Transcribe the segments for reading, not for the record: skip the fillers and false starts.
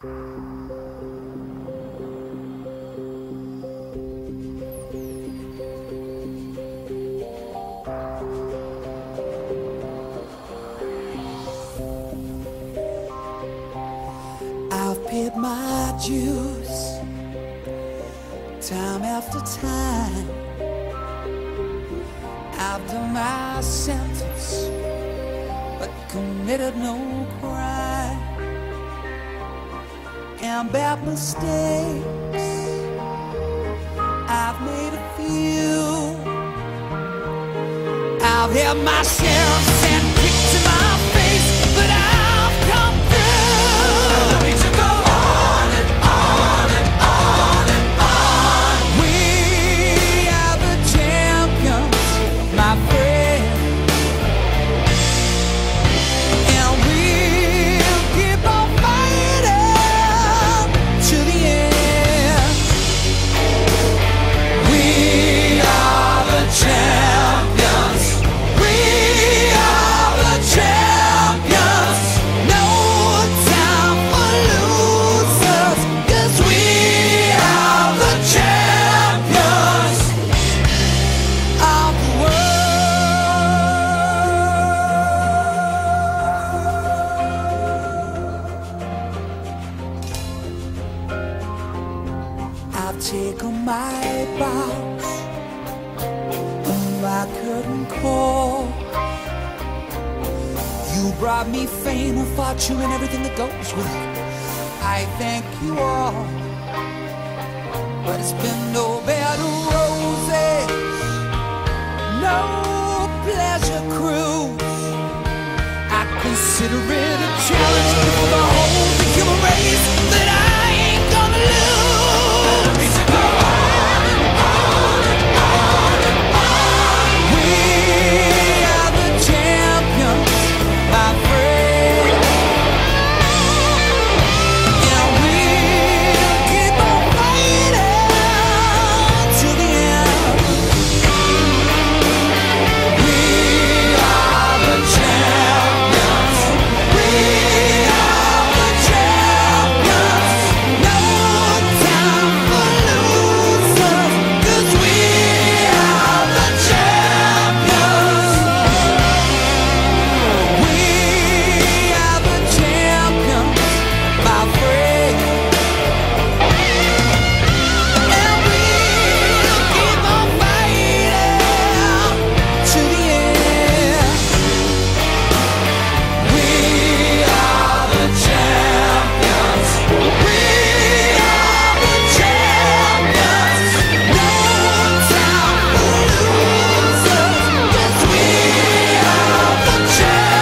I've paid my dues time after time. I've done my sentence but committed no crime. And bad mistakes I've made a few. I've had my share of sand kicked to my face, but I've come through. Allow me to go on and on and on and on. We are the champions, my friend, and we'll keep on fighting to the end. We are the champions. We are the champions. No time for losers, 'cause we are the champions of the world. I've taken my bows I couldn't call. You brought me fame and fortune and everything that goes with it. I thank you all, but it's been no bed of roses, no pleasure cruise. I consider it a challenge for the whole human race that I ain't gonna lose. Allow me to go on and on and on and on. We are the champions, my friend, and we'll keep on fighting to the end. We are the champions. We are the champions. No time for losers, 'cause we are the champions. We are the champions, my friend, and we'll keep on fighting to the end. We are the champions. We are the champions. No time for losers, 'cause we are the champions.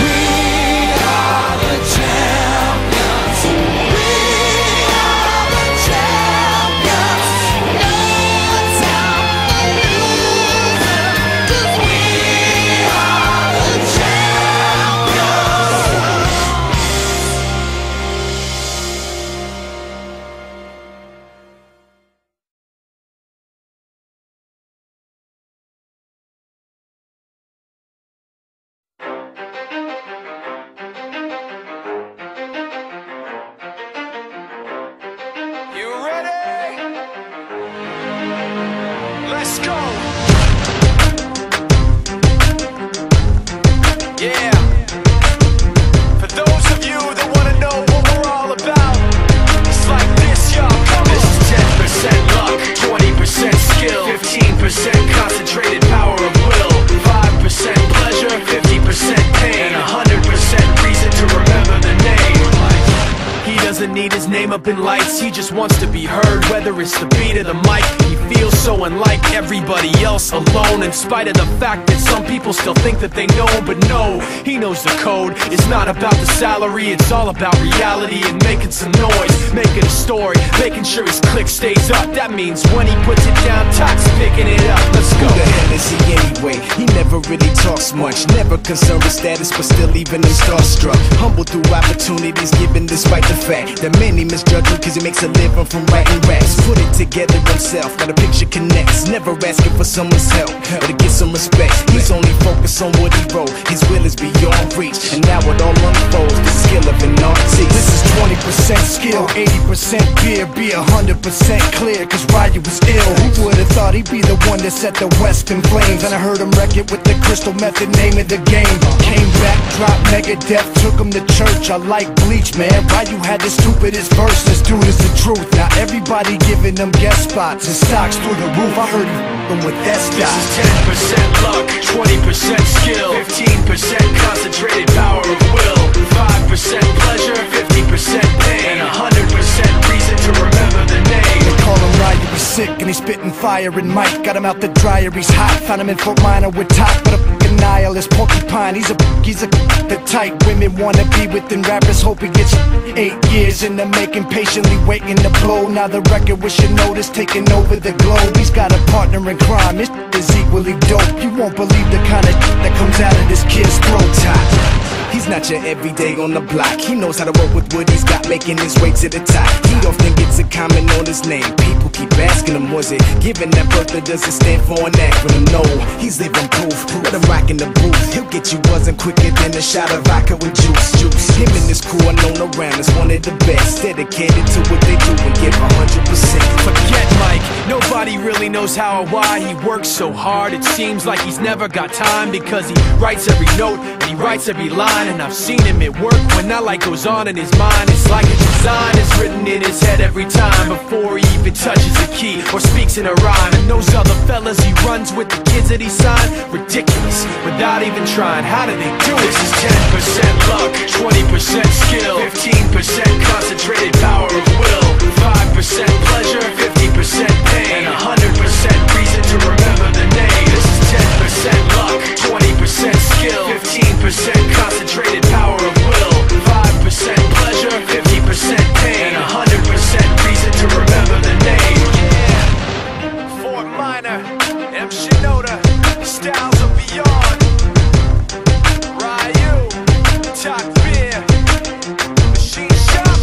We are the champions. We are the champions. No time for losers, 'cause we are the You ready? Let's go. Yeah. For those of you that want to know what we're all about, it's like this, y'all. Come on. This is 10% luck, 20% skill, 15% concentrated power of will, 5% pleasure, 50% pain, and 100% reason to remember the name. He doesn't need his name up in lights, he just wants to be heard, whether it's the beat of the mic. He feels so unlike everybody else, alone, in spite of the fact that some people still think that they know. But no, he knows the code. It's not about the salary, it's all about reality and making some noise, making a story, making sure his click stays up. That means when he puts it down, Tox picking it up. Let's go. Who the hell is he anyway? He never really talks cost much. Never concerned with status, but still even them starstruck. Humble through opportunities given despite the fact that many misjudge him cause he makes a living from writing raps. Put it together himself, got a picture connects. Never asking for someone's help or to get some respect. He's only focused on what he wrote. His will is beyond reach, and now it all unfolds. The skill of an artist. This is 20% skill, 80% beer, be 100% clear, cause Ryu was ill. Who would've thought he'd be the one that set the West in flames? And I heard him wreck it with the crystal method, name of the game. Came back, dropped Megadeth, took him to church. I like Bleach, man. Ryu had the stupidest verse. This dude is the truth. Now everybody giving them guest spots and stocks through the roof. I heard he f***ing with that stock. This is 10% luck, 20% skill, 15% concentrated power of will, 5% pleasure, 50% pain, and 100% reason to remember the name. They call him Ryu, he's sick and he's spitting fire and Mike. Got him out the dryer, he's hot. Found him in Fort Minor with top, but a f***ing nihilist porcupine. He's the type women wanna be within rappers. Hope he gets 8 years in the making, patiently waiting to blow. Now the record with your notice taking over the globe. He's got a partner in crime, his is equally dope. You won't believe the kind of that comes out of this kid's throat. He's not your everyday on the block. He knows how to work with what he's got, making his way to the top. He often gets a comment on his name. People keep asking him, was it given that birth that doesn't stand for an acronym? No, he's living proof. Let him rock in the booth. He'll get you buzzing quicker than a shot of vodka with juice. Him and his crew are known around as one of the best, dedicated to what they do and give 100%. Forget Mike, nobody really knows how or why he works so hard. It seems like he's never got time, because he writes every note and he writes every line. And I've seen him at work when that light goes on in his mind. It's like a design is written in his head every time, before he even touches a key or speaks in a rhyme. And those other fellas he runs with, the kids that he signed, ridiculous, without even trying. How do they do it? This is 10% luck, 20% skill, 15% concentrated power of will, 5% pleasure, 50% pain, and 100% reason to remember the name. This is 10% luck, 20% skill, 15% concentrated power of will, 5% pleasure, 50% pain, and 100% reason to remember the name. Yeah, Fort Minor, M. Shinoda, styles are beyond. Ryu, Talk Beer, Machine Shop.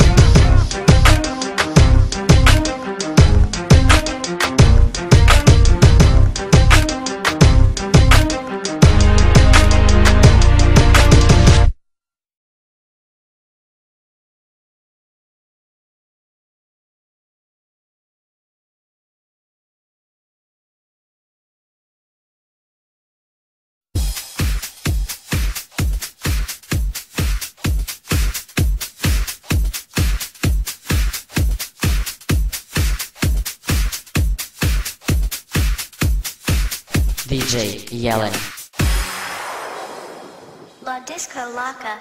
DJ Yellen. La Disco Laka.